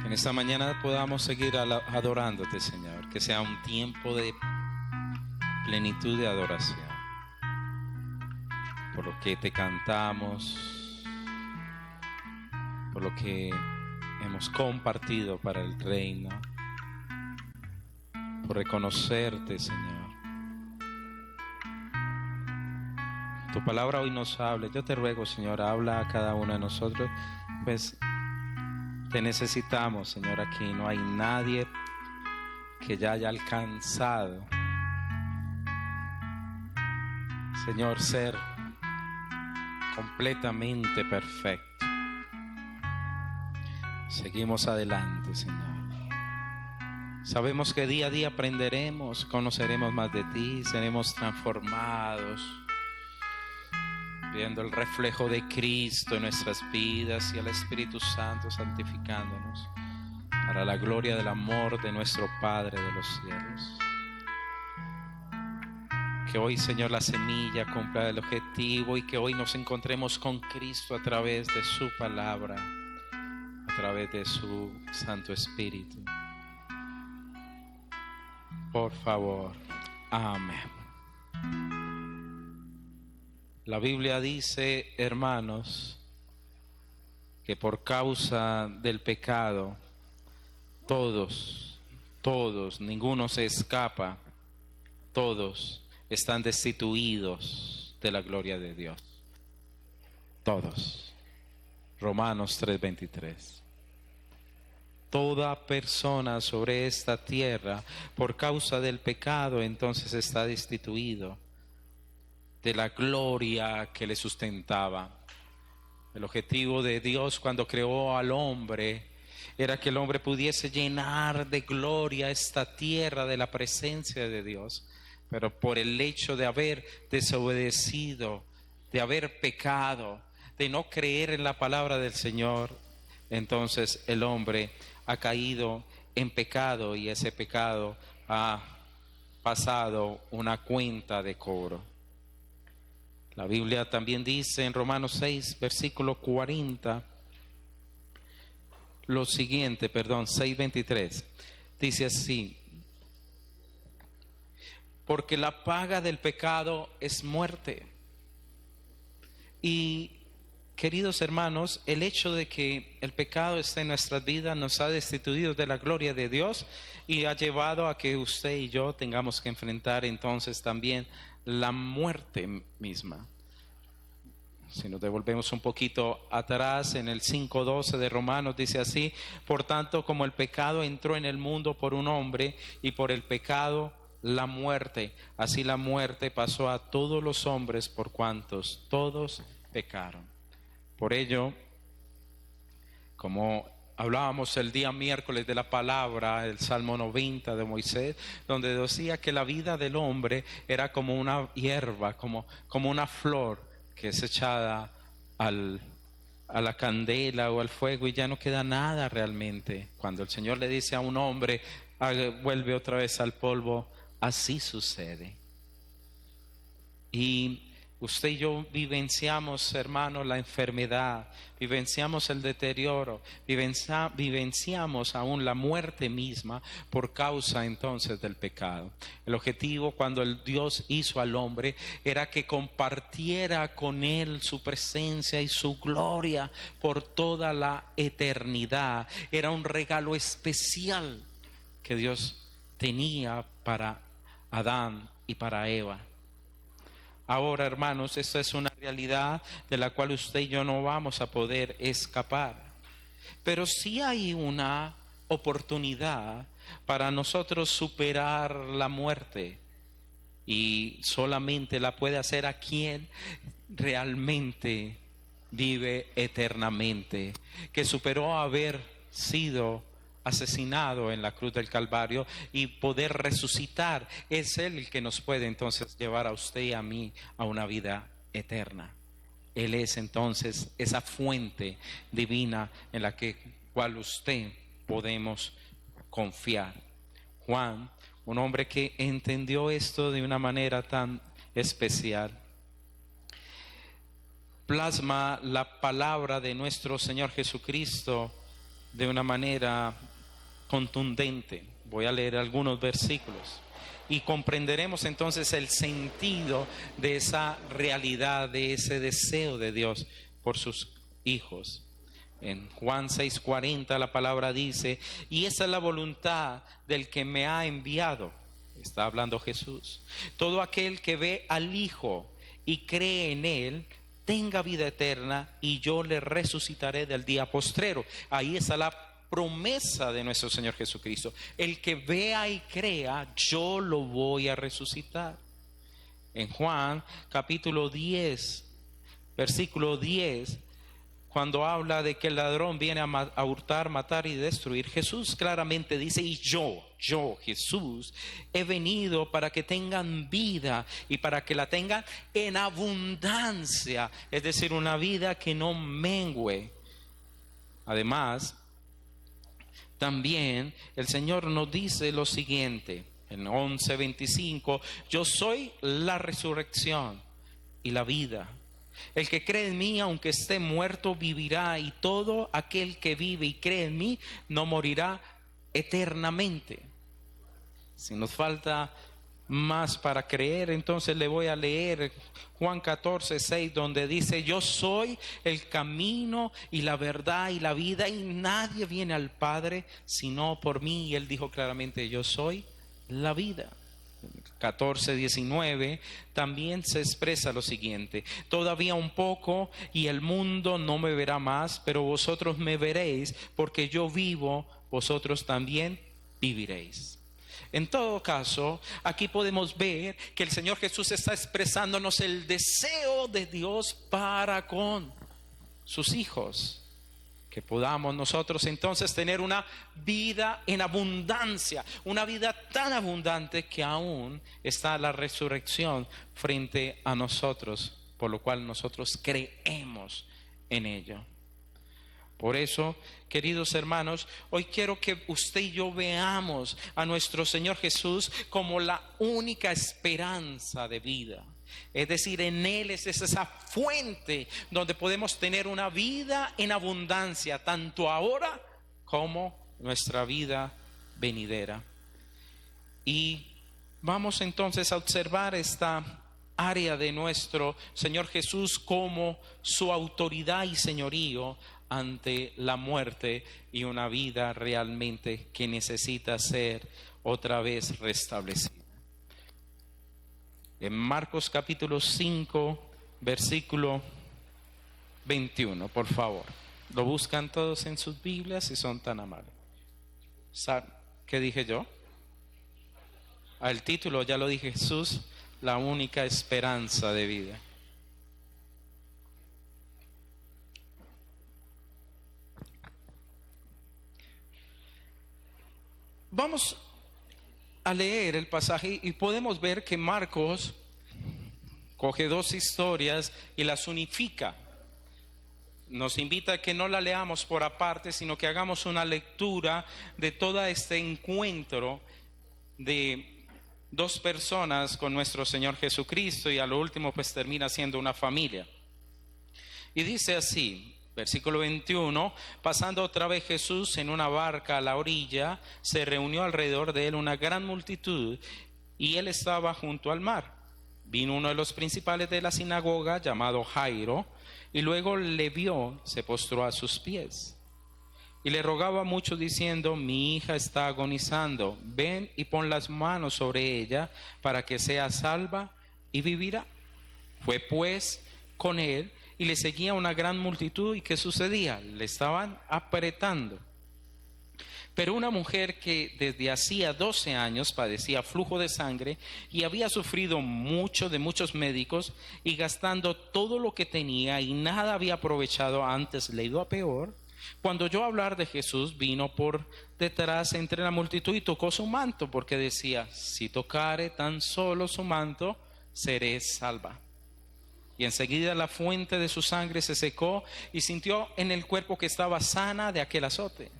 Que en esta mañana podamos seguir adorándote, Señor. Que sea un tiempo de plenitud de adoración. Por lo que te cantamos, por lo que hemos compartido para el reino, por reconocerte, Señor. Tu palabra hoy nos habla. Yo te ruego, Señor, habla a cada uno de nosotros, pues te necesitamos, Señor. Aquí no hay nadie que ya haya alcanzado, Señor, ser completamente perfecto. Seguimos adelante, Señor. Sabemos que día a día aprenderemos, conoceremos más de ti, seremos transformados, viendo el reflejo de Cristo en nuestras vidas y al Espíritu Santo santificándonos para la gloria del amor de nuestro Padre de los cielos. Que hoy, Señor, la semilla cumpla el objetivo y que hoy nos encontremos con Cristo a través de su palabra, a través de su Santo Espíritu. Por favor, amén. La Biblia dice, hermanos, que por causa del pecado, todos, ninguno se escapa, todos están destituidos de la gloria de Dios. Todos. Romanos 3:23. Toda persona sobre esta tierra, por causa del pecado, entonces está destituido de la gloria que le sustentaba. El objetivo de Dios cuando creó al hombre era que el hombre pudiese llenar de gloria esta tierra de la presencia de Dios. Pero por el hecho de haber desobedecido, de haber pecado, de no creer en la palabra del Señor, entonces el hombre ha caído en pecado y ese pecado ha pasado una cuenta de cobro. La Biblia también dice en Romanos 6, versículo 40, lo siguiente, 6:23, dice así: porque la paga del pecado es muerte. Y queridos hermanos, el hecho de que el pecado esté en nuestras vidas nos ha destituido de la gloria de Dios y ha llevado a que usted y yo tengamos que enfrentar entonces también la muerte misma. Si nos devolvemos un poquito atrás, en el 5:12 de Romanos dice así: por tanto, como el pecado entró en el mundo por un hombre y por el pecado la muerte, así la muerte pasó a todos los hombres por cuantos todos pecaron. Por ello, como hablábamos el día miércoles de la palabra, el Salmo 90 de Moisés, donde decía que la vida del hombre era como una hierba, como una flor que es echada a la candela o al fuego y ya no queda nada realmente. Cuando el Señor le dice a un hombre, vuelve otra vez al polvo, así sucede. Y usted y yo vivenciamos, hermanos, la enfermedad, vivenciamos el deterioro, vivenciamos aún la muerte misma por causa entonces del pecado. El objetivo cuando el Dios hizo al hombre era que compartiera con él su presencia y su gloria por toda la eternidad. Era un regalo especial que Dios tenía para Adán y para Eva. Ahora, hermanos, esta es una realidad de la cual usted y yo no vamos a poder escapar. Pero sí hay una oportunidad para nosotros superar la muerte. Y solamente la puede hacer a quien realmente vive eternamente, que superó haber sido asesinado en la cruz del Calvario y poder resucitar. Es Él el que nos puede entonces llevar a usted y a mí a una vida eterna. Él es entonces esa fuente divina en la cual usted podemos confiar. Juan, un hombre que entendió esto de una manera tan especial, plasma la palabra de nuestro Señor Jesucristo de una manera contundente. Voy a leer algunos versículos y comprenderemos entonces el sentido de esa realidad, de ese deseo de Dios por sus hijos. En Juan 6:40 la palabra dice: y esa es la voluntad del que me ha enviado. Está hablando Jesús. Todo aquel que ve al Hijo y cree en Él, tenga vida eterna, y yo le resucitaré del día postrero. Ahí está la promesa de nuestro Señor Jesucristo. El que vea y crea, yo lo voy a resucitar. En Juan capítulo 10, versículo 10, cuando habla de que el ladrón viene a hurtar, matar y destruir, Jesús claramente dice: y yo, Jesús, he venido para que tengan vida y para que la tengan en abundancia, es decir, una vida que no mengüe. Además, también el Señor nos dice lo siguiente, en 11:25: yo soy la resurrección y la vida. El que cree en mí, aunque esté muerto, vivirá, y todo aquel que vive y cree en mí no morirá eternamente. Si nos falta más para creer, entonces le voy a leer Juan 14:6, donde dice: yo soy el camino y la verdad y la vida, y nadie viene al Padre sino por mí. Y él dijo claramente: yo soy la vida. 14:19 también se expresa lo siguiente: todavía un poco y el mundo no me verá más, pero vosotros me veréis, porque yo vivo, vosotros también viviréis. En todo caso, aquí podemos ver que el Señor Jesús está expresándonos el deseo de Dios para con sus hijos. Que podamos nosotros entonces tener una vida en abundancia, una vida tan abundante que aún está la resurrección frente a nosotros, por lo cual nosotros creemos en ello. Por eso, queridos hermanos, hoy quiero que usted y yo veamos a nuestro Señor Jesús como la única esperanza de vida. Es decir, en Él es esa fuente donde podemos tener una vida en abundancia, tanto ahora como nuestra vida venidera. Y vamos entonces a observar esta área de nuestro Señor Jesús como su autoridad y señorío ante la muerte y una vida realmente que necesita ser otra vez restablecida. En Marcos capítulo 5, versículo 21, por favor. Lo buscan todos en sus Biblias si son tan amables. ¿Qué dije yo? El título ya lo dije: Jesús, la única esperanza de vida. Vamos a leer el pasaje y podemos ver que Marcos coge dos historias y las unifica. Nos invita a que no la leamos por aparte, sino que hagamos una lectura de todo este encuentro de dos personas con nuestro Señor Jesucristo, y a lo último pues termina siendo una familia. Y dice así, versículo 21: pasando otra vez Jesús en una barca a la orilla, se reunió alrededor de él una gran multitud, y él estaba junto al mar. Vino uno de los principales de la sinagoga, llamado Jairo, y luego le vio, se postró a sus pies y le rogaba mucho diciendo: mi hija está agonizando, ven y pon las manos sobre ella para que sea salva y vivirá. Fue pues con él, y le seguía una gran multitud. ¿Y qué sucedía? Le estaban apretando. Pero una mujer que desde hacía 12 años padecía flujo de sangre y había sufrido mucho de muchos médicos, y gastando todo lo que tenía y nada había aprovechado, antes le iba peor, cuando oyó hablar de Jesús, vino por detrás entre la multitud y tocó su manto, porque decía: si tocare tan solo su manto, seré salva. Y enseguida la fuente de su sangre se secó, y sintió en el cuerpo que estaba sana de aquel azote.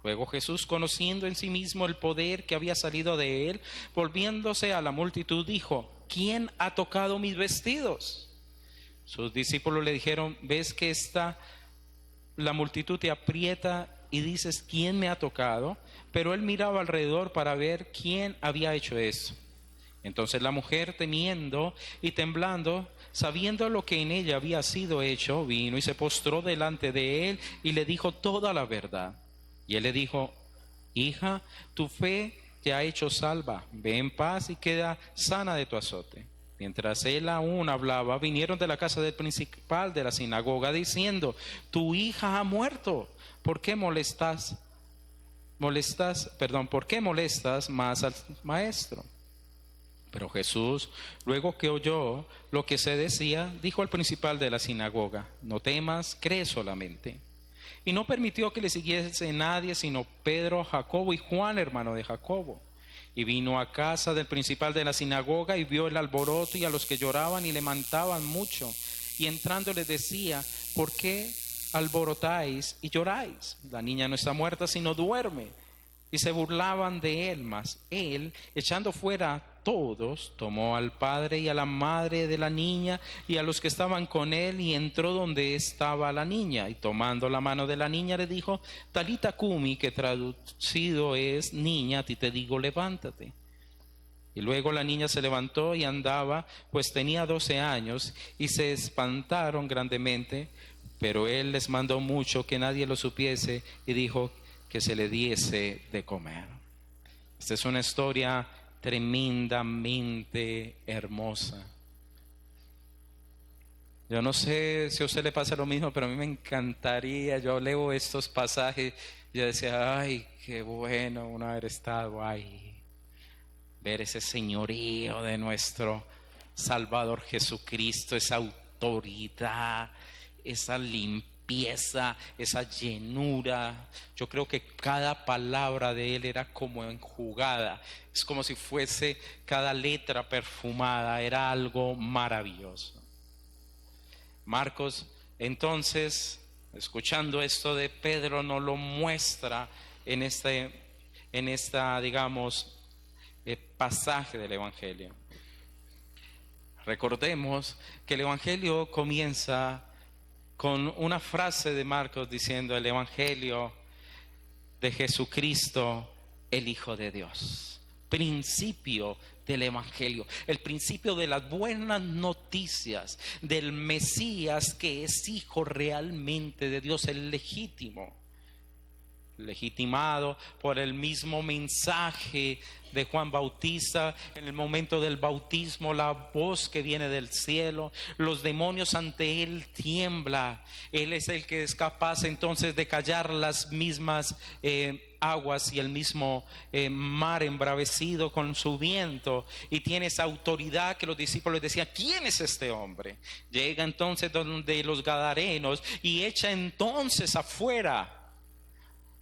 Luego Jesús, conociendo en sí mismo el poder que había salido de él, volviéndose a la multitud, dijo: ¿quién ha tocado mis vestidos? Sus discípulos le dijeron: ¿ves que la multitud te aprieta y dices, ¿quién me ha tocado? Pero él miraba alrededor para ver quién había hecho eso. Entonces la mujer, temiendo y temblando, sabiendo lo que en ella había sido hecho, vino y se postró delante de él y le dijo toda la verdad. Y él le dijo, hija, tu fe te ha hecho salva, ve en paz y queda sana de tu azote. Mientras él aún hablaba, vinieron de la casa del principal de la sinagoga diciendo, tu hija ha muerto, ¿por qué ¿por qué molestas más al maestro? Pero Jesús, luego que oyó lo que se decía, dijo al principal de la sinagoga, no temas, cree solamente. Y no permitió que le siguiese nadie, sino Pedro, Jacobo y Juan, hermano de Jacobo. Y vino a casa del principal de la sinagoga y vio el alboroto y a los que lloraban y lamentaban mucho. Y entrando les decía, ¿por qué alborotáis y lloráis? La niña no está muerta, sino duerme. Y se burlaban de él, mas él, echando fuera a todos, tomó al padre y a la madre de la niña y a los que estaban con él y entró donde estaba la niña. Y tomando la mano de la niña le dijo, Talita cumi, que traducido es, niña, a ti te digo, levántate. Y luego la niña se levantó y andaba, pues tenía 12 años, y se espantaron grandemente, pero él les mandó mucho que nadie lo supiese y dijo que se le diese de comer. Esta es una historia tremendamente hermosa. Yo no sé si a usted le pasa lo mismo, pero a mí me encantaría, yo leo estos pasajes y yo decía, ay, qué bueno uno haber estado ahí, ver ese señorío de nuestro Salvador Jesucristo, esa autoridad, esa limpieza, esa llenura. Yo creo que cada palabra de él era como enjugada, es como si fuese cada letra perfumada, era algo maravilloso. Marcos, entonces, escuchando esto de Pedro, nos lo muestra en esta, digamos, pasaje del Evangelio. Recordemos que el Evangelio comienza con una frase de Marcos diciendo el Evangelio de Jesucristo, el Hijo de Dios. Principio del Evangelio, el principio de las buenas noticias del Mesías que es hijo realmente de Dios, el legítimo, legitimado por el mismo mensaje de Juan Bautista. En el momento del bautismo, la voz que viene del cielo, los demonios ante él tiembla. Él es el que es capaz entonces de callar las mismas aguas y el mismo mar embravecido con su viento, y tiene esa autoridad que los discípulos decían, ¿quién es este hombre? Llega entonces donde los gadarenos y echa entonces afuera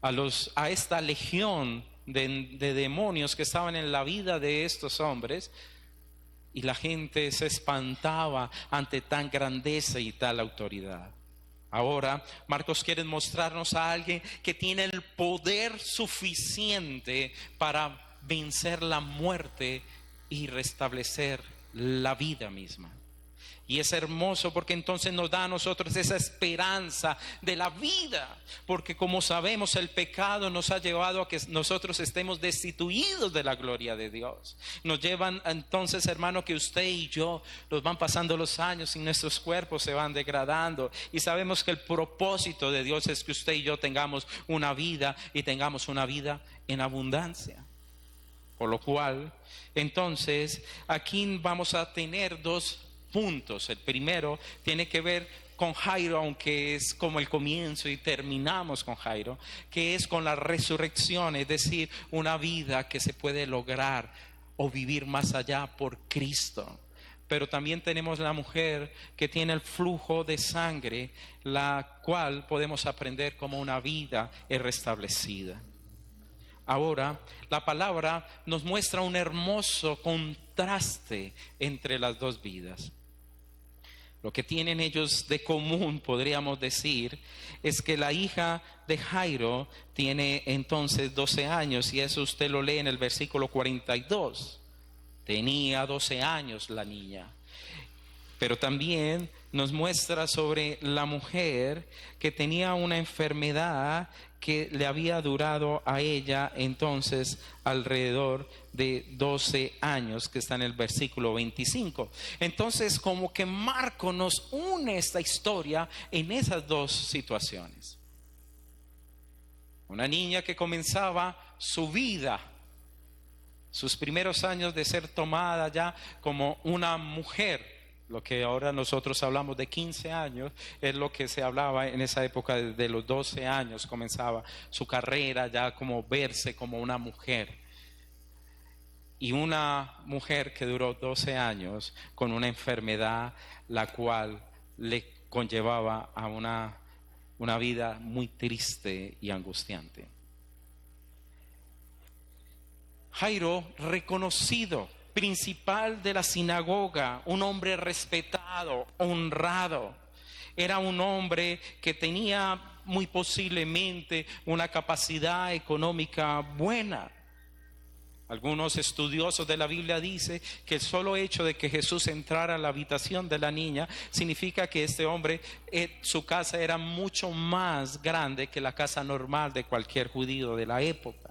a esta legión de demonios que estaban en la vida de estos hombres, y la gente se espantaba ante tan grandeza y tal autoridad. Ahora Marcos quiere mostrarnos a alguien que tiene el poder suficiente para vencer la muerte y restablecer la vida misma. Y es hermoso porque entonces nos da a nosotros esa esperanza de la vida, porque como sabemos el pecado nos ha llevado a que nosotros estemos destituidos de la gloria de Dios. Nos llevan entonces, hermano, que usted y yo nos van pasando los años y nuestros cuerpos se van degradando, y sabemos que el propósito de Dios es que usted y yo tengamos una vida y tengamos una vida en abundancia. Por lo cual, entonces, aquí vamos a tener dos puntos. El primero tiene que ver con Jairo, aunque es como el comienzo y terminamos con Jairo, que es con la resurrección, es decir, una vida que se puede lograr o vivir más allá por Cristo. Pero también tenemos la mujer que tiene el flujo de sangre, la cual podemos aprender como una vida es restablecida. Ahora, la palabra nos muestra un hermoso contraste entre las dos vidas. Lo que tienen ellos de común, podríamos decir, es que la hija de Jairo tiene entonces 12 años, y eso usted lo lee en el versículo 42. Tenía 12 años la niña. Pero también nos muestra sobre la mujer que tenía una enfermedad que le había durado a ella entonces alrededor de 12 años, que está en el versículo 25. Entonces, como que Marco nos une esta historia en esas dos situaciones. Una niña que comenzaba su vida, sus primeros años de ser tomada ya como una mujer. Lo que ahora nosotros hablamos de 15 años es lo que se hablaba en esa época. De los 12 años comenzaba su carrera ya como verse como una mujer. Y una mujer que duró 12 años con una enfermedad la cual le conllevaba a una vida muy triste y angustiante. Jairo, reconocido, principal de la sinagoga, un hombre respetado, honrado. Era un hombre que tenía muy posiblemente una capacidad económica buena. Algunos estudiosos de la Biblia dicen que el solo hecho de que Jesús entrara a la habitación de la niña significa que este hombre, su casa era mucho más grande que la casa normal de cualquier judío de la época.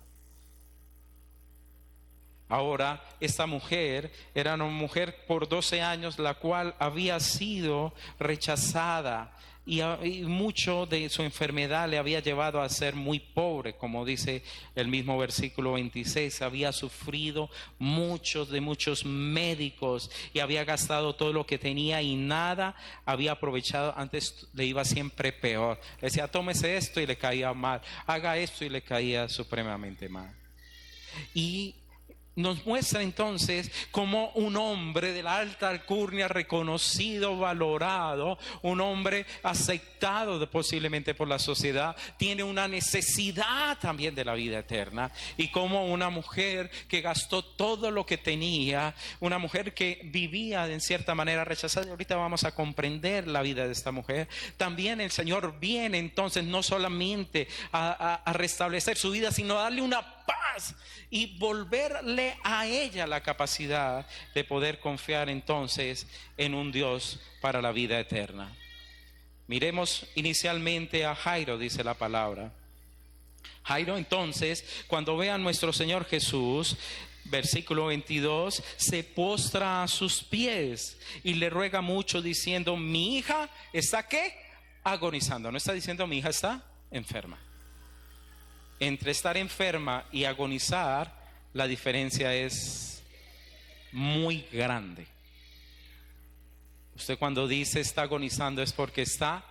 Ahora, esta mujer era una mujer por 12 años, la cual había sido rechazada y mucho de su enfermedad le había llevado a ser muy pobre, como dice el mismo versículo 26. Había sufrido muchos médicos y había gastado todo lo que tenía y nada había aprovechado. Antes le iba siempre peor. Le decía, tómese esto y le caía mal, haga esto y le caía supremamente mal. Y nos muestra entonces como un hombre de la alta alcurnia, reconocido, valorado, un hombre aceptado posiblemente por la sociedad, tiene una necesidad también de la vida eterna. Y como una mujer que gastó todo lo que tenía, una mujer que vivía en cierta manera rechazada, y ahorita vamos a comprender la vida de esta mujer. También el Señor viene entonces no solamente a restablecer su vida, sino a darle una paz y volverle a ella la capacidad de poder confiar entonces en un Dios para la vida eterna. Miremos inicialmente a Jairo, dice la palabra. Jairo entonces, cuando ve a nuestro Señor Jesús, versículo 22, se postra a sus pies y le ruega mucho diciendo, mi hija está ¿qué? Agonizando. No está diciendo mi hija está enferma. Entre estar enferma y agonizar, la diferencia es muy grande. Usted cuando dice está agonizando es porque está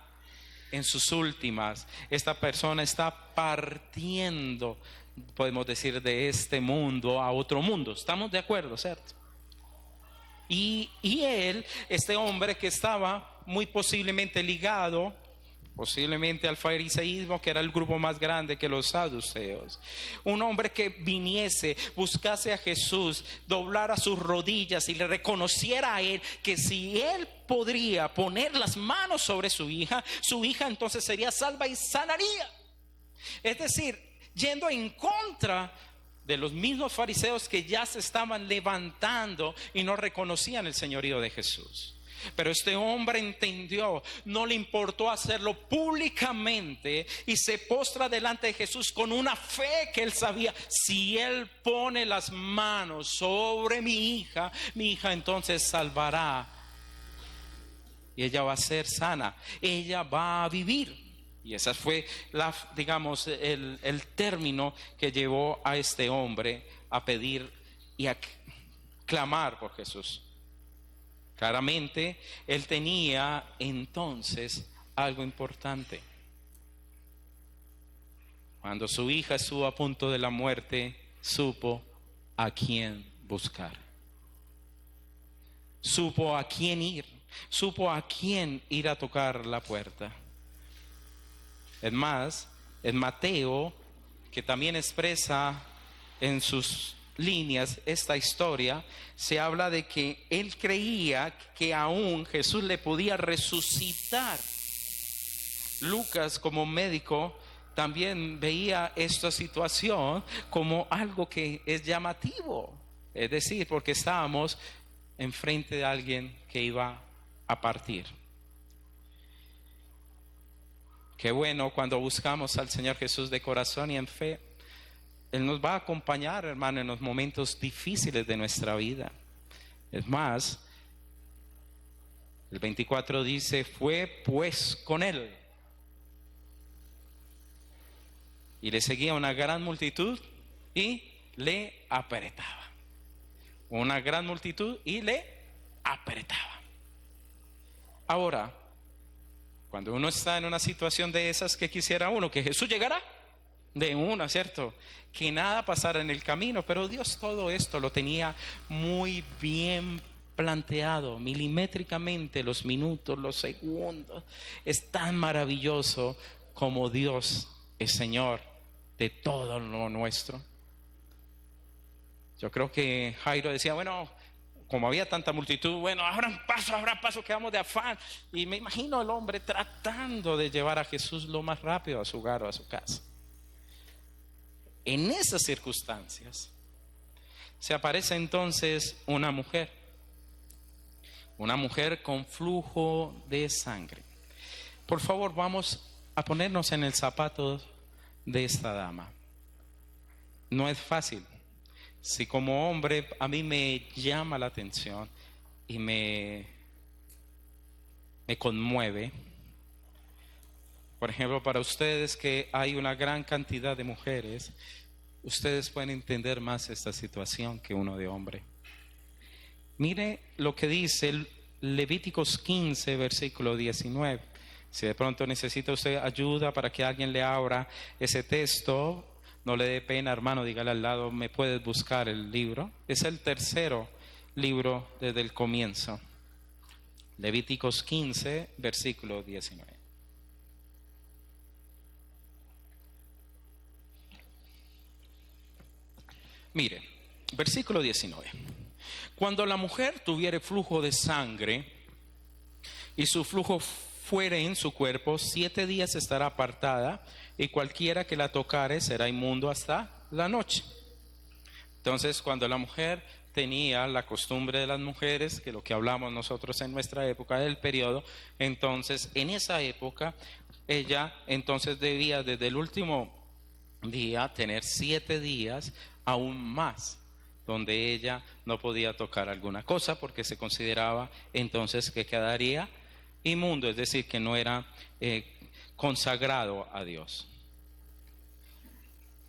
en sus últimas. Esta persona está partiendo, podemos decir, de este mundo a otro mundo. ¿Estamos de acuerdo, cierto? Y él, este hombre que estaba muy posiblemente ligado posiblemente al fariseísmo, que era el grupo más grande que los saduceos. Un hombre que viniese, buscase a Jesús, doblara sus rodillas y le reconociera a él que si él podría poner las manos sobre su hija entonces sería salva y sanaría. Es decir, yendo en contra de los mismos fariseos que ya se estaban levantando y no reconocían el señorío de Jesús. Pero este hombre entendió, no le importó hacerlo públicamente y se postra delante de Jesús con una fe que él sabía, si él pone las manos sobre mi hija entonces salvará y ella va a ser sana, ella va a vivir. Y esa fue el término que llevó a este hombre a pedir y a clamar por Jesús. Claramente, él tenía entonces algo importante. Cuando su hija estuvo a punto de la muerte, supo a quién buscar. Supo a quién ir. Supo a quién ir a tocar la puerta. Es más, en Mateo, que también expresa en sus líneas esta historia, se habla de que él creía que aún Jesús le podía resucitar. Lucas, como médico, también veía esta situación como algo que es llamativo, es decir, porque estábamos enfrente de alguien que iba a partir. Qué bueno cuando buscamos al Señor Jesús de corazón y en fe. Él nos va a acompañar, hermano, en los momentos difíciles de nuestra vida. Es más, el 24 dice, fue pues con Él. Y le seguía una gran multitud y le apretaba. Una gran multitud y le apretaba. Ahora, cuando uno está en una situación de esas, ¿qué quisiera uno? Que Jesús llegara de una, ¿cierto? Que nada pasara en el camino, pero Dios todo esto lo tenía muy bien planteado, milimétricamente, los minutos, los segundos. Es tan maravilloso como Dios es Señor de todo lo nuestro. Yo creo que Jairo decía, bueno, como había tanta multitud, bueno, habrá paso, quedamos de afán. Y me imagino al hombre tratando de llevar a Jesús lo más rápido a su hogar o a su casa. En esas circunstancias se aparece entonces una mujer con flujo de sangre. Por favor, vamos a ponernos en el zapato de esta dama. No es fácil. Si como hombre a mí me llama la atención y me conmueve, por ejemplo, para ustedes que hay una gran cantidad de mujeres, ustedes pueden entender más esta situación que uno de hombre. Mire lo que dice Levíticos 15, versículo 19. Si de pronto necesita usted ayuda para que alguien le abra ese texto, no le dé pena, hermano, dígale al lado, me puedes buscar el libro. Es el tercero libro desde el comienzo. Levíticos 15, versículo 19. Mire, versículo 19. Cuando la mujer tuviere flujo de sangre y su flujo fuere en su cuerpo, 7 días estará apartada, y cualquiera que la tocare será inmundo hasta la noche. Entonces, cuando la mujer tenía la costumbre de las mujeres, que lo que hablamos nosotros en nuestra época del periodo, entonces en esa época ella entonces debía desde el último día tener 7 días aún más, donde ella no podía tocar alguna cosa porque se consideraba entonces que quedaría inmundo, es decir, que no era consagrado a Dios.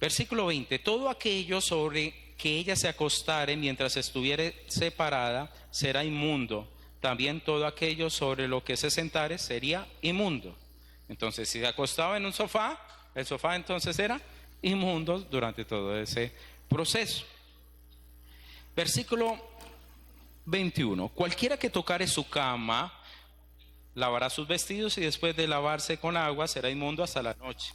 Versículo 20, todo aquello sobre que ella se acostare mientras estuviere separada será inmundo, también todo aquello sobre lo que se sentare sería inmundo. Entonces, si se acostaba en un sofá, el sofá entonces era inmundo durante todo ese proceso. Versículo 21, cualquiera que tocare su cama lavará sus vestidos y después de lavarse con agua será inmundo hasta la noche.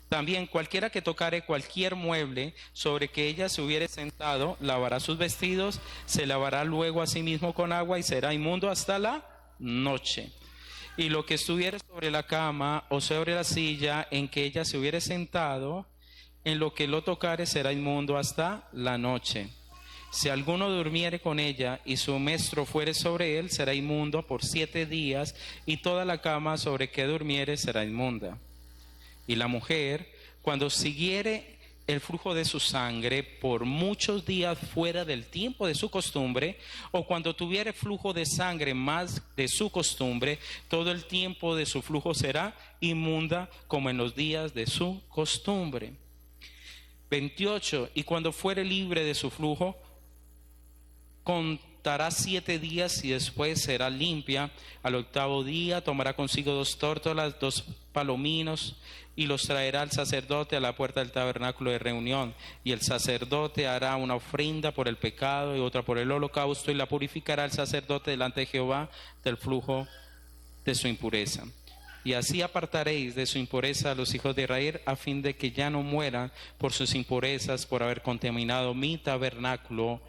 También cualquiera que tocare cualquier mueble sobre que ella se hubiere sentado lavará sus vestidos, se lavará luego a sí mismo con agua y será inmundo hasta la noche. Y lo que estuviere sobre la cama o sobre la silla en que ella se hubiere sentado, en lo que lo tocare será inmundo hasta la noche. Si alguno durmiere con ella y su menstruo fuere sobre él, será inmundo por 7 días, y toda la cama sobre que durmiere será inmunda. Y la mujer, cuando siguiere el flujo de su sangre por muchos días fuera del tiempo de su costumbre, o cuando tuviere flujo de sangre más de su costumbre, todo el tiempo de su flujo será inmunda como en los días de su costumbre. 28, y cuando fuere libre de su flujo, contará 7 días y después será limpia. Al 8º día tomará consigo 2 tórtolas, 2 palominos, y los traerá al sacerdote a la puerta del tabernáculo de reunión. Y el sacerdote hará una ofrenda por el pecado y otra por el holocausto, y la purificará el sacerdote delante de Jehová del flujo de su impureza. Y así apartaréis de su impureza a los hijos de Israel, a fin de que ya no mueran por sus impurezas, por haber contaminado mi tabernáculo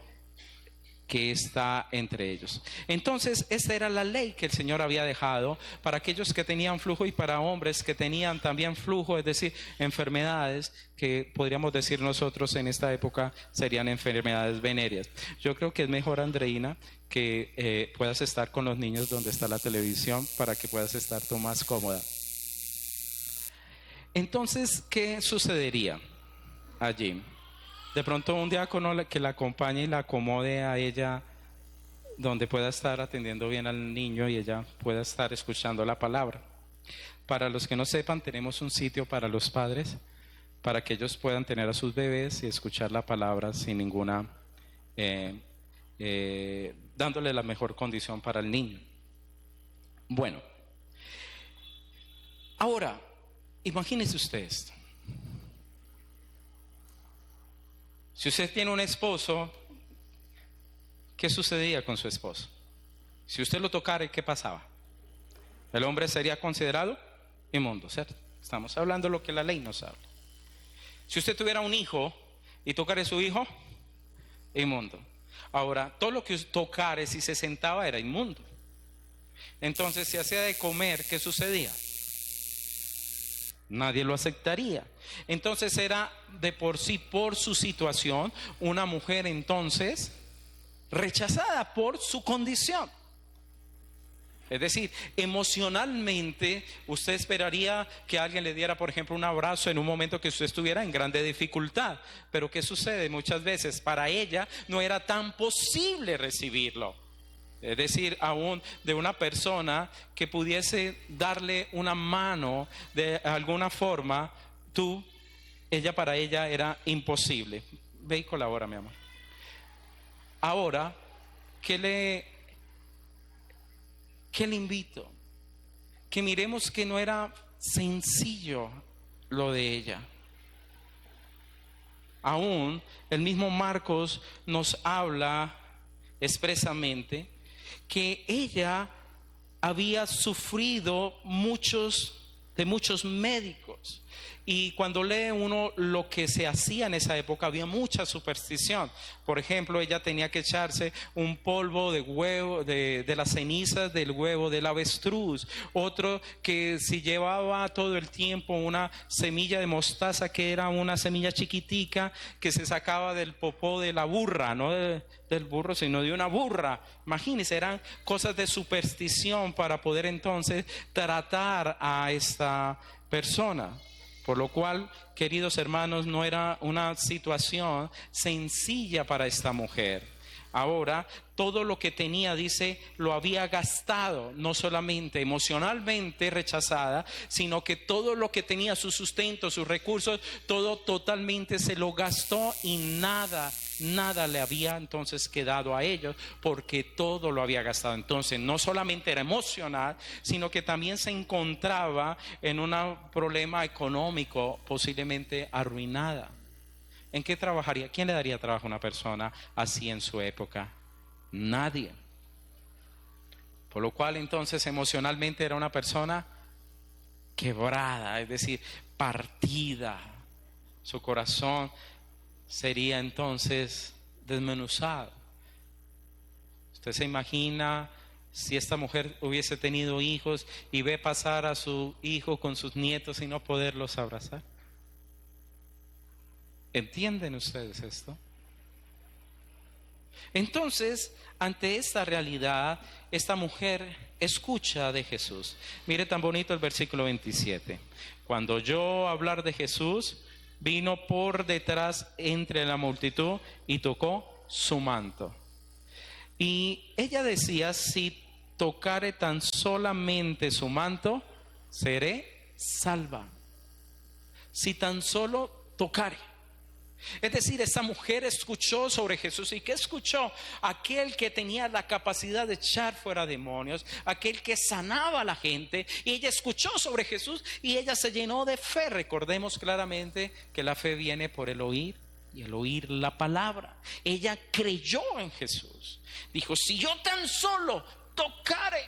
que está entre ellos. Entonces, esta era la ley que el Señor había dejado para aquellos que tenían flujo y para hombres que tenían también flujo, es decir, enfermedades que podríamos decir nosotros en esta época serían enfermedades venéreas. Yo creo que es mejor, Andreina, que puedas estar con los niños donde está la televisión para que puedas estar tú más cómoda. Entonces, ¿qué sucedería allí? De pronto un diácono que la acompañe y la acomode a ella donde pueda estar atendiendo bien al niño y ella pueda estar escuchando la palabra. Para los que no sepan, tenemos un sitio para los padres, para que ellos puedan tener a sus bebés y escuchar la palabra sin ninguna, dándole la mejor condición para el niño. Bueno, ahora, imagínese usted esto. Si usted tiene un esposo, ¿qué sucedía con su esposo? Si usted lo tocara, ¿qué pasaba? El hombre sería considerado inmundo, ¿cierto? Estamos hablando de lo que la ley nos habla. Si usted tuviera un hijo y tocara a su hijo, inmundo. Ahora, todo lo que tocare si se sentaba era inmundo. Entonces, si hacía de comer, ¿qué sucedía? Nadie lo aceptaría. Entonces era de por sí, por su situación, una mujer entonces rechazada por su condición. Es decir, emocionalmente usted esperaría que alguien le diera, por ejemplo, un abrazo en un momento que usted estuviera en grande dificultad. Pero ¿qué sucede? Muchas veces para ella no era tan posible recibirlo. Es decir, aún de una persona que pudiese darle una mano de alguna forma, para ella era imposible. Ve y colabora, mi amor. Ahora, ¿qué le invito? Que miremos que no era sencillo lo de ella. Aún el mismo Marcos nos habla expresamente que ella había sufrido de muchos médicos. Y cuando lee uno lo que se hacía en esa época, había mucha superstición. Por ejemplo, ella tenía que echarse un polvo de huevo, de las cenizas del huevo del avestruz. Otro que si llevaba todo el tiempo una semilla de mostaza, que era una semilla chiquitica que se sacaba del popó de la burra, no del burro, sino de una burra. Imagínense, eran cosas de superstición para poder entonces tratar a esta persona. Por lo cual, queridos hermanos, no era una situación sencilla para esta mujer. Ahora, todo lo que tenía, dice, lo había gastado, no solamente emocionalmente rechazada, sino que todo lo que tenía, su sustento, sus recursos, todo totalmente se lo gastó y nada le había entonces quedado a ellos, porque todo lo había gastado. Entonces no solamente era emocional, sino que también se encontraba en un problema económico, posiblemente arruinada. ¿En qué trabajaría? ¿Quién le daría trabajo a una persona así en su época? Nadie. Por lo cual entonces emocionalmente era una persona quebrada, es decir, partida. Su corazón sería entonces desmenuzado. Usted se imagina si esta mujer hubiese tenido hijos y ve pasar a su hijo con sus nietos y no poderlos abrazar. ¿Entienden ustedes esto? Entonces, ante esta realidad, esta mujer escucha de Jesús. Mire tan bonito el versículo 27. Cuando oyó hablar de Jesús, vino por detrás entre la multitud y tocó su manto. Y ella decía: si tocare tan solamente su manto, seré salva. Si tan solo tocare. Es decir, esta mujer escuchó sobre Jesús. ¿Y qué escuchó? Aquel que tenía la capacidad de echar fuera demonios, aquel que sanaba a la gente. Y ella escuchó sobre Jesús y ella se llenó de fe. Recordemos claramente que la fe viene por el oír y el oír la palabra. Ella creyó en Jesús. Dijo: si yo tan solo tocare.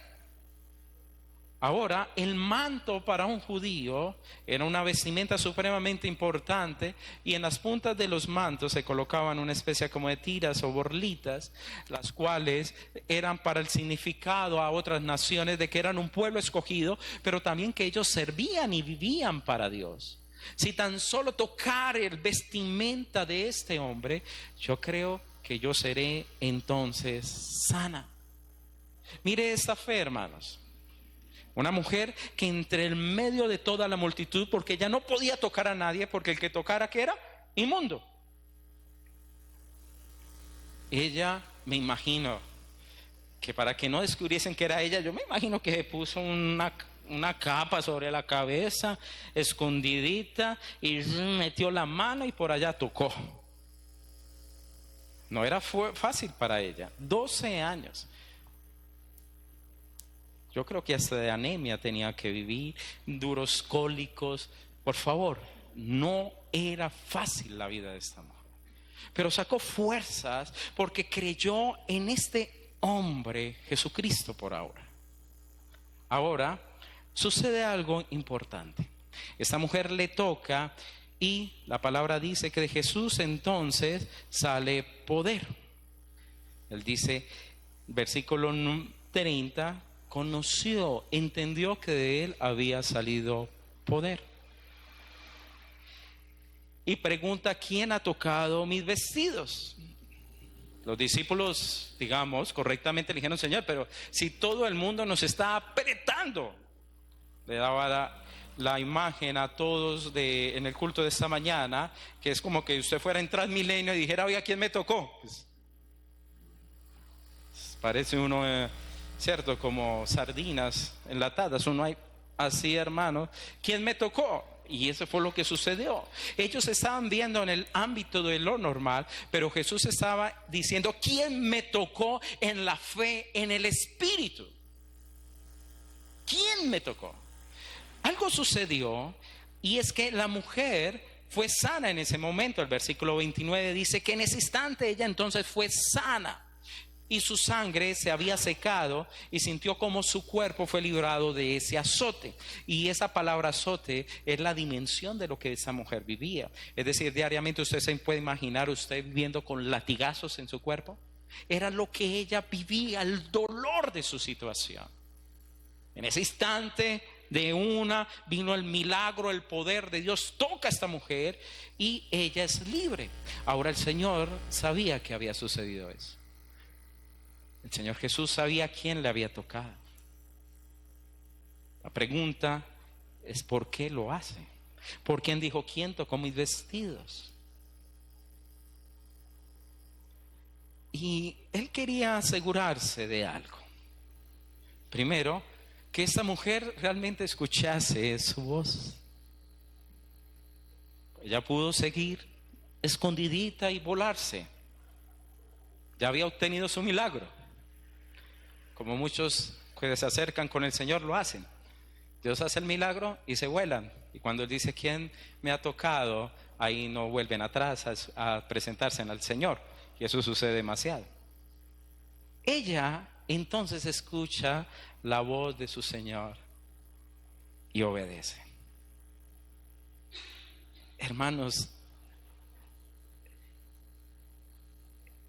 Ahora, el manto para un judío era una vestimenta supremamente importante y en las puntas de los mantos se colocaban una especie como de tiras o borlitas, las cuales eran para el significado a otras naciones de que eran un pueblo escogido, pero también que ellos servían y vivían para Dios. Si tan solo tocar el vestimenta de este hombre, yo creo que yo seré entonces sana. Mire esta fe, hermanos. Una mujer que entre el medio de toda la multitud, porque ella no podía tocar a nadie, porque el que tocara, ¿qué era? Inmundo. Ella, me imagino, que para que no descubriesen que era ella, yo me imagino que se puso una capa sobre la cabeza, escondidita, y metió la mano y por allá tocó. No era fácil para ella, 12 años. Yo creo que hasta de anemia tenía que vivir, duros cólicos. Por favor, no era fácil la vida de esta mujer. Pero sacó fuerzas porque creyó en este hombre, Jesucristo, por ahora. Ahora, sucede algo importante. Esta mujer le toca y la palabra dice que de Jesús entonces sale poder. Él dice, versículo 30, conoció, entendió que de él había salido poder. Y pregunta, ¿quién ha tocado mis vestidos? Los discípulos, digamos, correctamente le dijeron, Señor, pero si todo el mundo nos está apretando. Le daba la imagen a todos en el culto de esta mañana, que es como que usted fuera en Transmilenio y dijera, oiga, ¿quién me tocó? Pues, parece uno... ¿cierto? Como sardinas enlatadas, uno hay así, hermano. ¿Quién me tocó? Y eso fue lo que sucedió. Ellos estaban viendo en el ámbito de lo normal, pero Jesús estaba diciendo, ¿quién me tocó en la fe, en el espíritu? ¿Quién me tocó? Algo sucedió y es que la mujer fue sana en ese momento. El versículo 29 dice que en ese instante ella entonces fue sana. Y su sangre se había secado y sintió como su cuerpo fue librado de ese azote. Y esa palabra azote es la dimensión de lo que esa mujer vivía. Es decir, diariamente usted se puede imaginar usted viviendo con latigazos en su cuerpo. Era lo que ella vivía, el dolor de su situación. En ese instante vino el milagro, el poder de Dios toca a esta mujer y ella es libre. Ahora el Señor sabía que había sucedido eso. El Señor Jesús sabía quién le había tocado. La pregunta es ¿por qué lo hace? ¿Por quién dijo quién tocó mis vestidos? Y él quería asegurarse de algo. Primero, que esta mujer realmente escuchase su voz. Ella pudo seguir escondidita y volarse. Ya había obtenido su milagro. Como muchos que se acercan con el Señor lo hacen. Dios hace el milagro y se vuelan. Y cuando Él dice quién me ha tocado, ahí no vuelven atrás a presentarse al Señor. Y eso sucede demasiado. Ella entonces escucha la voz de su Señor y obedece. Hermanos,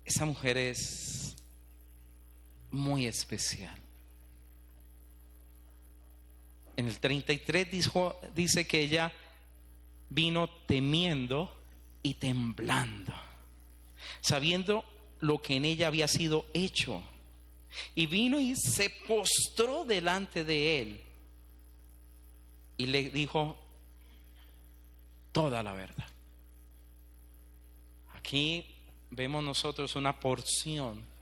esa mujer es muy especial. En el 33 dice que ella vino temiendo y temblando, sabiendo lo que en ella había sido hecho. Y vino y se postró delante de él y le dijo toda la verdad. Aquí vemos nosotros una porción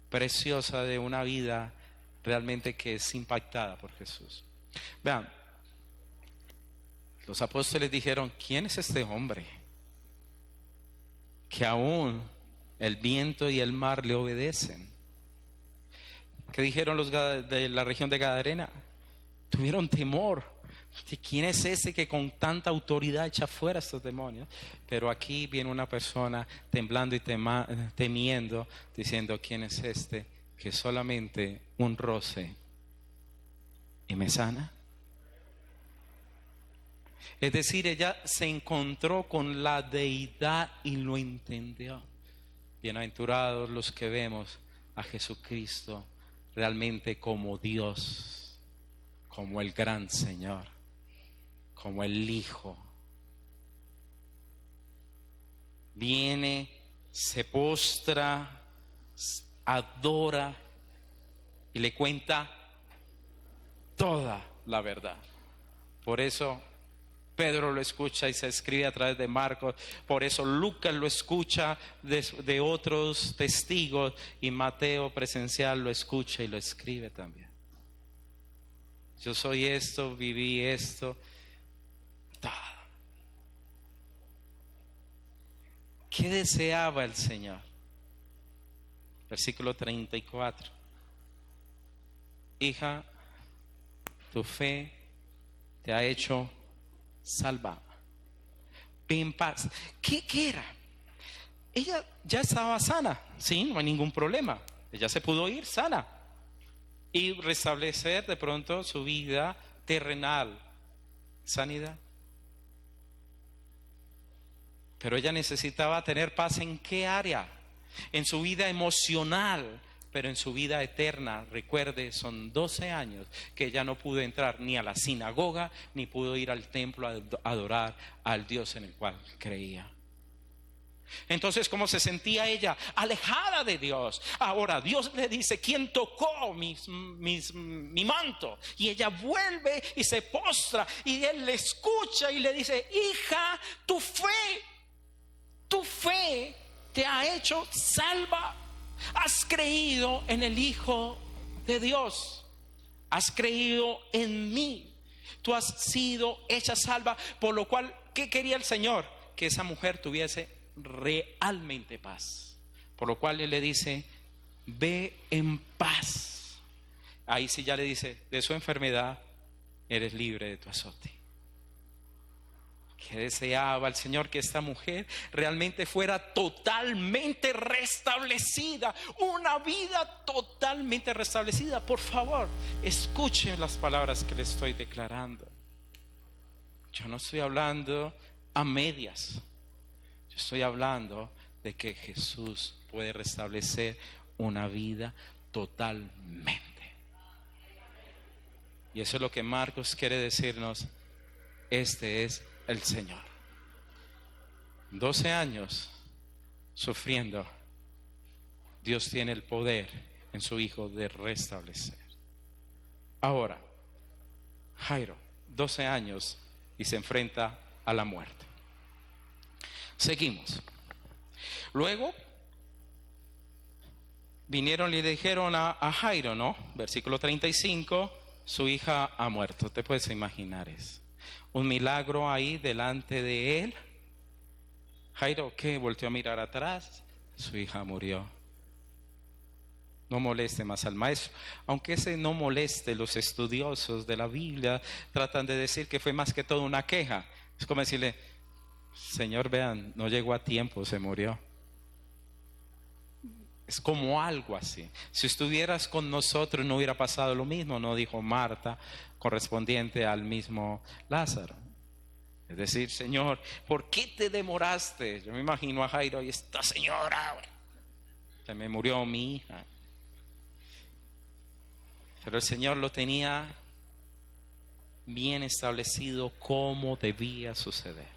preciosa de una vida realmente que es impactada por Jesús. Vean, los apóstoles dijeron, ¿quién es este hombre que aún el viento y el mar le obedecen? ¿Qué dijeron los de la región de Gadarena? Tuvieron temor. ¿Quién es ese que con tanta autoridad echa fuera a estos demonios? Pero aquí viene una persona temblando y temiendo, diciendo, ¿quién es este que solamente un roce y me sana. Es decir, ella se encontró con la deidad y lo entendió. Bienaventurados los que vemos a Jesucristo realmente como Dios, como el gran Señor, como el Hijo. Viene, se postra, adora y le cuenta toda la verdad. Por eso Pedro lo escucha y se escribe a través de Marcos. Por eso Lucas lo escucha de otros testigos y Mateo presencial lo escucha y lo escribe también. Yo soy esto, viví esto, todo. ¿Qué deseaba el Señor? Versículo 34. Hija, tu fe te ha hecho salva. Ve en paz. ¿Qué era? Ella ya estaba sana, sí, no hay ningún problema. Ella se pudo ir sana y restablecer de pronto su vida terrenal, sanidad. Pero ella necesitaba tener paz. ¿En qué área? En su vida emocional, pero en su vida eterna. Recuerde, son 12 años que ella no pudo entrar ni a la sinagoga, ni pudo ir al templo a adorar al Dios en el cual creía. Entonces, ¿cómo se sentía ella? Alejada de Dios. Ahora Dios le dice: ¿quién tocó mi manto? Y ella vuelve y se postra, y él le escucha y le dice: hija, tu fe te ha hecho salva. Has creído en el Hijo de Dios, has creído en mí, tú has sido hecha salva. Por lo cual, ¿qué quería el Señor? Que esa mujer tuviese realmente paz. Por lo cual él le dice: ve en paz. Ahí sí ya le dice: de su enfermedad eres libre de tu azote. Que deseaba el Señor que esta mujer realmente fuera totalmente restablecida, una vida totalmente restablecida. Por favor, escuchen las palabras que le estoy declarando. Yo no estoy hablando a medias. Yo estoy hablando de que Jesús puede restablecer una vida totalmente. Y eso es lo que Marcos quiere decirnos. Este es el Señor. 12 años sufriendo, Dios tiene el poder en su Hijo de restablecer. Ahora, Jairo, 12 años y se enfrenta a la muerte. Seguimos. Luego vinieron y le dijeron a Jairo, ¿no? Versículo 35, su hija ha muerto. Te puedes imaginar eso. Un milagro ahí delante de él. Jairo, ¿qué? Volteó a mirar atrás. Su hija murió. No moleste más al maestro. Aunque ese no moleste, los estudiosos de la Biblia tratan de decir que fue más que todo una queja. Es como decirle: Señor, vean, no llegó a tiempo, se murió. Es como algo así. Si estuvieras con nosotros no hubiera pasado lo mismo, no dijo Marta, correspondiente al mismo Lázaro. Es decir: Señor, ¿por qué te demoraste? Yo me imagino a Jairo y esta señora, se me murió mi hija. Pero el Señor lo tenía bien establecido cómo debía suceder.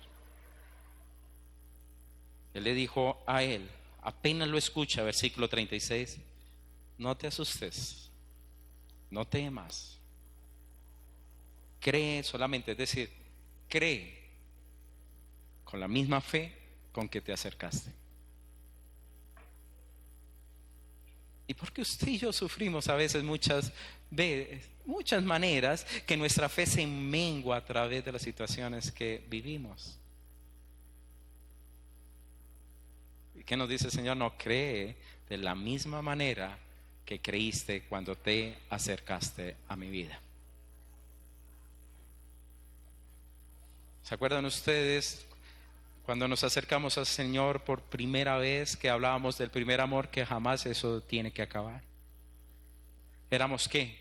Él le dijo a él, apenas lo escucha, versículo 36, no te asustes, no temas, cree solamente, es decir, cree con la misma fe con que te acercaste. ¿Y por qué usted y yo sufrimos a veces muchas maneras que nuestra fe se mengua a través de las situaciones que vivimos? ¿Y qué nos dice el Señor? No, cree de la misma manera que creíste cuando te acercaste a mi vida. ¿Se acuerdan ustedes cuando nos acercamos al Señor por primera vez, que hablábamos del primer amor, que jamás eso tiene que acabar? ¿Éramos qué?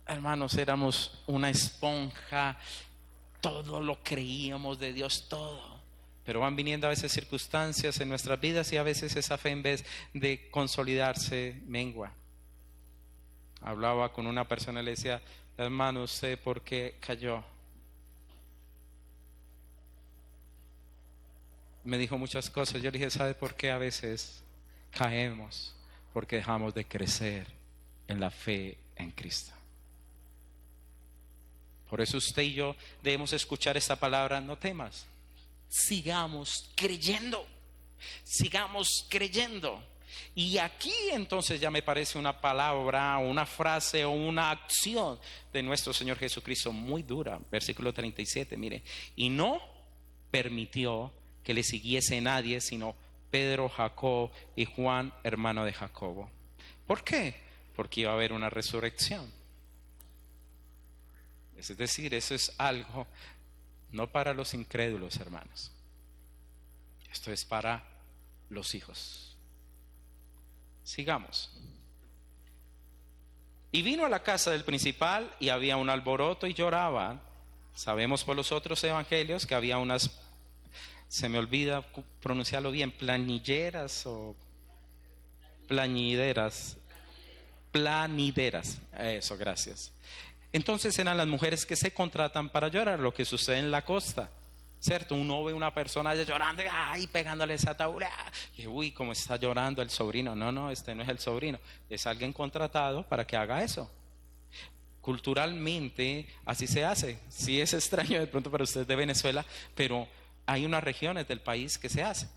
hermanos, éramos una esponja, todo lo creíamos de Dios, todo. Pero van viniendo a veces circunstancias en nuestras vidas y a veces esa fe, en vez de consolidarse, mengua. Hablaba con una persona y le decía: hermano, ¿usted por qué cayó? Me dijo muchas cosas. Yo le dije: ¿sabe por qué a veces caemos? Porque dejamos de crecer en la fe en Cristo. Por eso usted y yo debemos escuchar esta palabra: no temas. Sigamos creyendo. Sigamos creyendo. Y aquí entonces ya me parece una palabra, una frase o una acción de nuestro Señor Jesucristo muy dura. Versículo 37, mire: y no permitió que le siguiese nadie sino Pedro, Jacob y Juan, hermano de Jacobo. ¿Por qué? Porque iba a haber una resurrección. Es decir, eso es algo no para los incrédulos, hermanos. Esto es para los hijos. Sigamos. Y vino a la casa del principal y había un alboroto y lloraban. Sabemos por los otros evangelios que había unas, se me olvida pronunciarlo bien, planilleras o planideras. Planideras, eso, gracias. Entonces eran las mujeres que se contratan para llorar, lo que sucede en la costa, ¿cierto? Uno ve una persona allá llorando, ay, pegándole esa tabla, y uy, cómo está llorando el sobrino. No, no, este no es el sobrino, es alguien contratado para que haga eso. Culturalmente así se hace. Sí, es extraño de pronto para ustedes de Venezuela, pero hay unas regiones del país que se hace.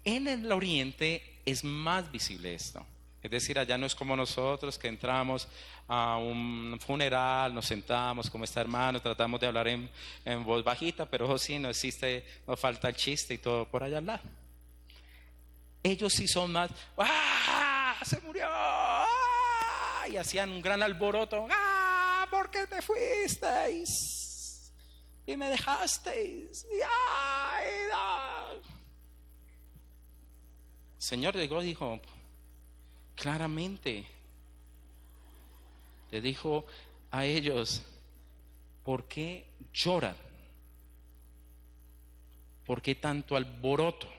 En el oriente es más visible esto. Es decir, allá no es como nosotros que entramos a un funeral, nos sentamos como está hermano, tratamos de hablar en voz bajita, pero ojo, sí, no existe, nos falta el chiste y todo por allá al lado. Ellos sí son más, ¡ah! ¡Se murió! ¡Ah! Y hacían un gran alboroto, ¡ah! ¿Por qué te fuisteis? Y me dejasteis. Y ¡ay! ¡Ah! El Señor llegó y dijo claramente, le dijo a ellos: ¿por qué lloran? ¿Por qué tanto alboroto?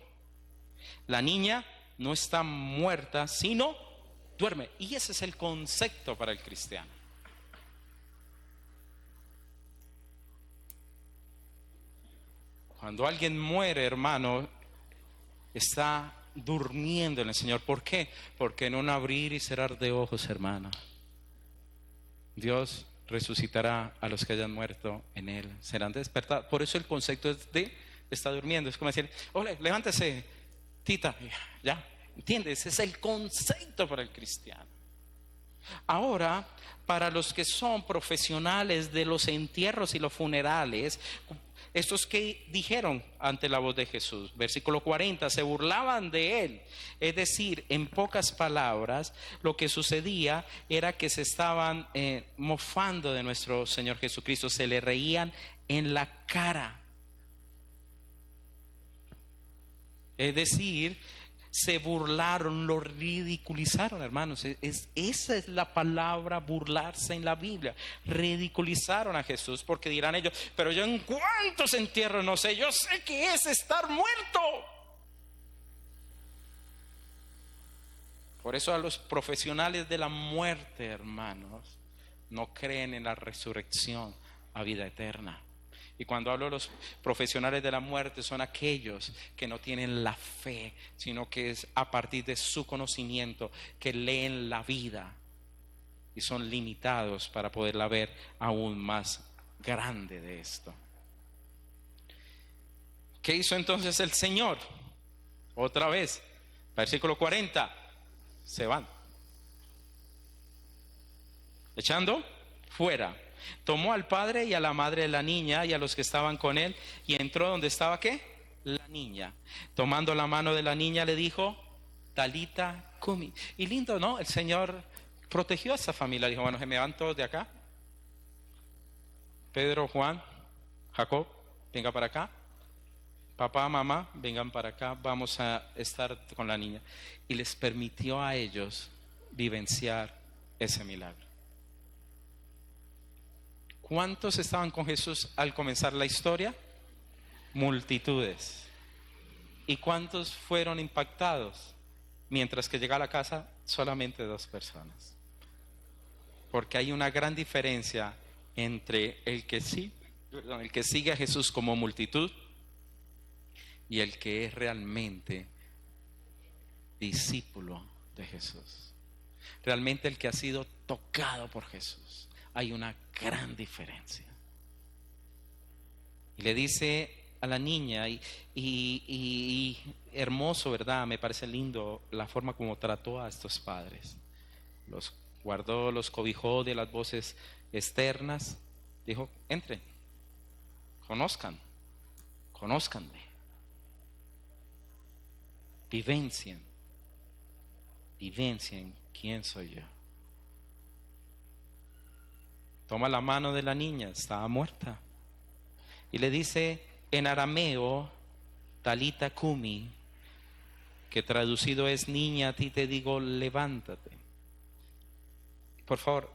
La niña no está muerta, sino duerme. Y ese es el concepto para el cristiano. Cuando alguien muere, hermano, está durmiendo en el Señor. ¿Por qué? Porque en un abrir y cerrar de ojos, hermano, Dios resucitará a los que hayan muerto en Él. Serán despertados. Por eso el concepto es de está durmiendo. Es como decir: ole, levántese, tita. Ya, ¿entiendes? Ese es el concepto para el cristiano. Ahora, para los que son profesionales de los entierros y los funerales, estos que dijeron ante la voz de Jesús, versículo 40, se burlaban de él. Es decir, en pocas palabras, lo que sucedía era que se estaban mofando de nuestro Señor Jesucristo, se le reían en la cara. Es decir, se burlaron, lo ridiculizaron, hermanos. Esa es la palabra burlarse en la Biblia. Ridiculizaron a Jesús, porque dirán ellos: pero yo en cuántos entierros no sé, yo sé que es estar muerto. Por eso a los profesionales de la muerte, hermanos, no creen en la resurrección a vida eterna. Y cuando hablo de los profesionales de la muerte, son aquellos que no tienen la fe, sino que es a partir de su conocimiento que leen la vida y son limitados para poderla ver aún más grande de esto. ¿Qué hizo entonces el Señor? Otra vez, versículo 40, se van, echando fuera. Tomó al padre y a la madre de la niña y a los que estaban con él y entró donde estaba, ¿qué? La niña. Tomando la mano de la niña le dijo: Talita cumi. Y lindo, ¿no? El Señor protegió a esa familia. Dijo: bueno, se me van todos de acá. Pedro, Juan, Jacob, venga para acá. Papá, mamá, vengan para acá. Vamos a estar con la niña. Y les permitió a ellos vivenciar ese milagro. ¿Cuántos estaban con Jesús al comenzar la historia? Multitudes. ¿Y cuántos fueron impactados? Mientras que llega a la casa, solamente 2 personas. Porque hay una gran diferencia entre el que sigue a Jesús como multitud y el que es realmente discípulo de Jesús. Realmente el que ha sido tocado por Jesús. Hay una gran diferencia. Y le dice a la niña, y hermoso, ¿verdad? Me parece lindo la forma como trató a estos padres. Los guardó, los cobijó de las voces externas. Dijo, entren, conózcanme, vivencien quién soy yo. Toma la mano de la niña, estaba muerta, y le dice en arameo, Talita Kumi, que traducido es, niña, a ti te digo, levántate. Por favor,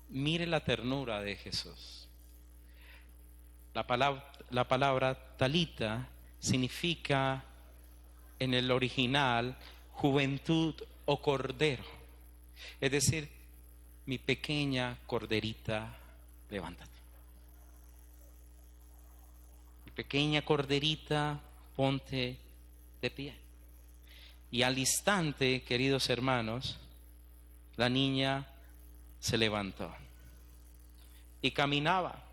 mire la ternura de Jesús. La palabra talita significa en el original juventud o cordero. Es decir, mi pequeña corderita, levántate. Mi pequeña corderita, ponte de pie. Y al instante, queridos hermanos, la niña se levantó y caminaba.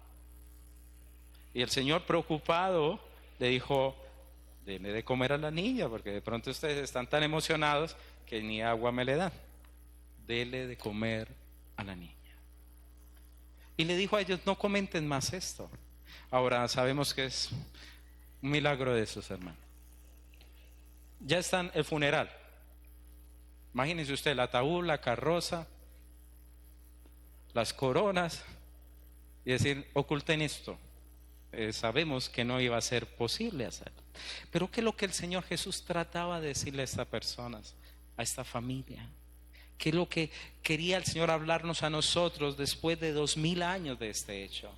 Y el Señor, preocupado, le dijo, dele de comer a la niña, porque de pronto ustedes están tan emocionados que ni agua me le dan. Dele de comer a la niña. Y le dijo a ellos, no comenten más esto. Ahora sabemos que es un milagro de esos hermanos. Ya están el funeral. Imagínense usted el ataúd, la carroza, las coronas, y decir, oculten esto. Sabemos que no iba a ser posible hacerlo. Pero ¿qué es lo que el Señor Jesús trataba de decirle a estas personas, a esta familia? ¿Qué es lo que quería el Señor hablarnos a nosotros después de 2000 años de este hecho?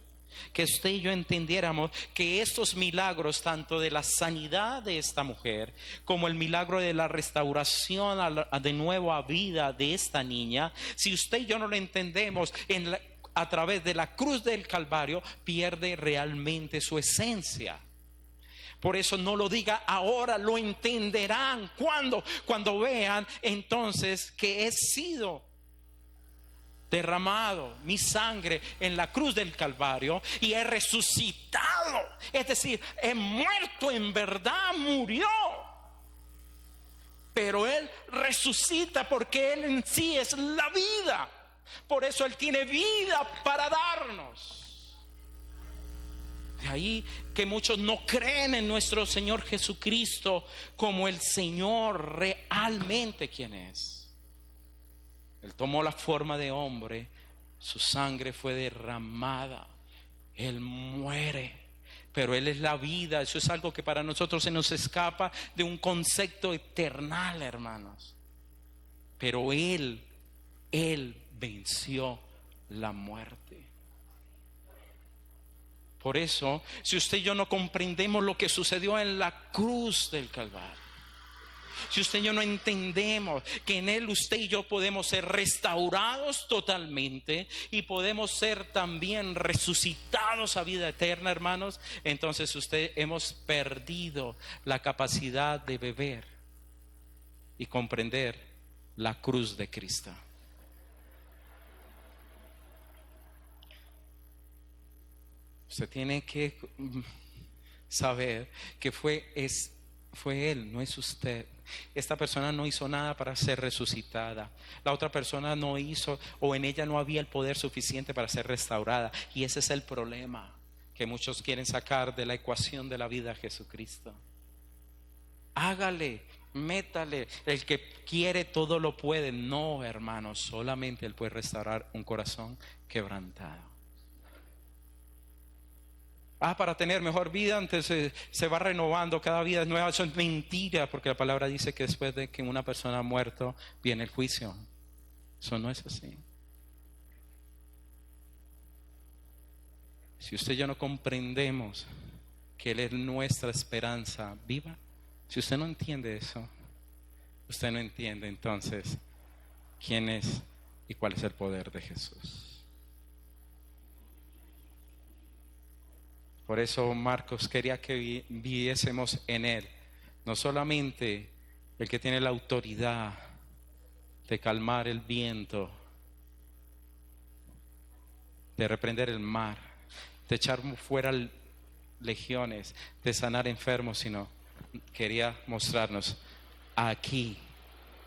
Que usted y yo entendiéramos que estos milagros, tanto de la sanidad de esta mujer como el milagro de la restauración de nuevo a vida de esta niña, si usted y yo no lo entendemos a través de la cruz del Calvario, pierde realmente su esencia. Por eso no lo diga ahora, lo entenderán. Cuando vean entonces que he sido derramado mi sangre en la cruz del Calvario y he resucitado. Es decir, he muerto, en verdad murió, pero Él resucita porque Él en sí es la vida. Por eso Él tiene vida para darnos. De ahí que muchos no creen en nuestro Señor Jesucristo como el Señor realmente quien es. Él tomó la forma de hombre, su sangre fue derramada, Él muere, pero Él es la vida. Eso es algo que para nosotros se nos escapa de un concepto eternal, hermanos. Pero Él venció la muerte. Por eso, si usted y yo no comprendemos lo que sucedió en la cruz del Calvario, si usted y yo no entendemos que en Él usted y yo podemos ser restaurados totalmente y podemos ser también resucitados a vida eterna, hermanos, entonces hemos perdido la capacidad de beber y comprender la cruz de Cristo. Usted tiene que saber que fue Él, no es usted. Esta persona no hizo nada para ser resucitada. La otra persona no hizo, o en ella no había el poder suficiente para ser restaurada. Y ese es el problema que muchos quieren sacar de la ecuación de la vida a Jesucristo. Hágale, métale. El que quiere todo lo puede. No, hermanos, solamente Él puede restaurar un corazón quebrantado. Para tener mejor vida, entonces se va renovando, cada vida es nueva. Eso es mentira, porque la palabra dice que después de que una persona ha muerto viene el juicio. Eso no es así. Si usted y yo no comprendemos que Él es nuestra esperanza viva, si usted no entiende eso, usted no entiende entonces quién es y cuál es el poder de Jesús. Por eso Marcos quería que viésemos en Él, no solamente el que tiene la autoridad de calmar el viento, de reprender el mar, de echar fuera legiones, de sanar enfermos, sino quería mostrarnos aquí,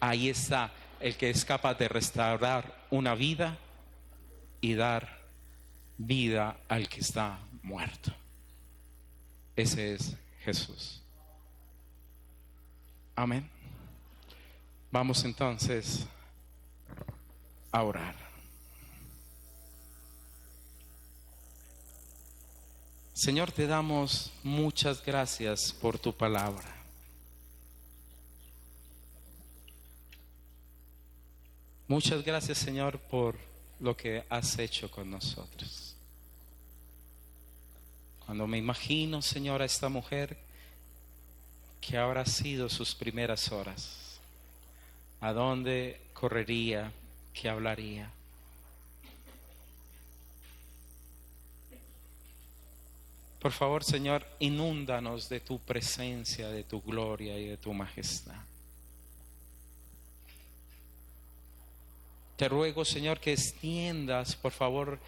ahí está el que es capaz de restaurar una vida y dar vida al que está muerto. Ese es Jesús. Amén. Vamos entonces a orar. Señor, te damos muchas gracias por tu palabra. Muchas gracias, Señor, por lo que has hecho con nosotros. Cuando me imagino, Señor, a esta mujer que habrá sido sus primeras horas, ¿a dónde correría? ¿Qué hablaría? Por favor, Señor, inúndanos de tu presencia, de tu gloria y de tu majestad. Te ruego, Señor, que extiendas, por favor,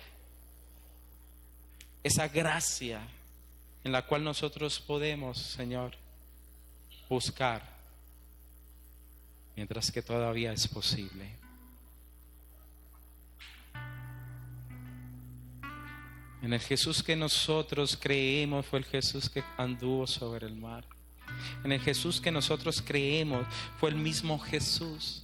esa gracia en la cual nosotros podemos, Señor, buscar, mientras que todavía es posible. En el Jesús que nosotros creemos fue el Jesús que anduvo sobre el mar. En el Jesús que nosotros creemos fue el mismo Jesús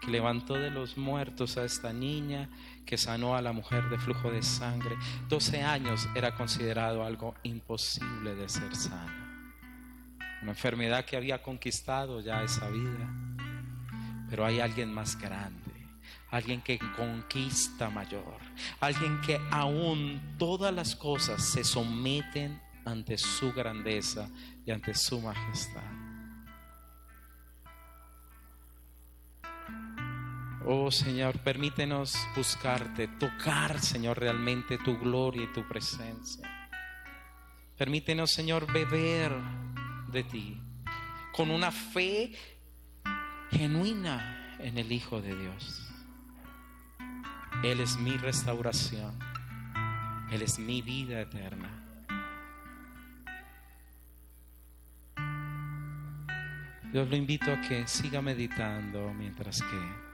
que levantó de los muertos a esta niña, que sanó a la mujer de flujo de sangre. 12 años era considerado algo imposible de ser sano. Una enfermedad que había conquistado ya esa vida. Pero hay alguien más grande, alguien que conquista mayor, alguien que aún todas las cosas se someten ante su grandeza y ante su majestad. Oh Señor, permítenos buscarte, tocar, Señor, realmente tu gloria y tu presencia. Permítenos, Señor, beber de ti con una fe genuina en el Hijo de Dios. Él es mi restauración, Él es mi vida eterna. Yo lo invito a que siga meditando mientras que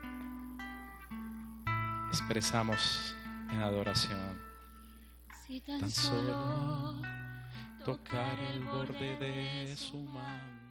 expresamos en adoración. Si Tan solo tocar el borde de su mano.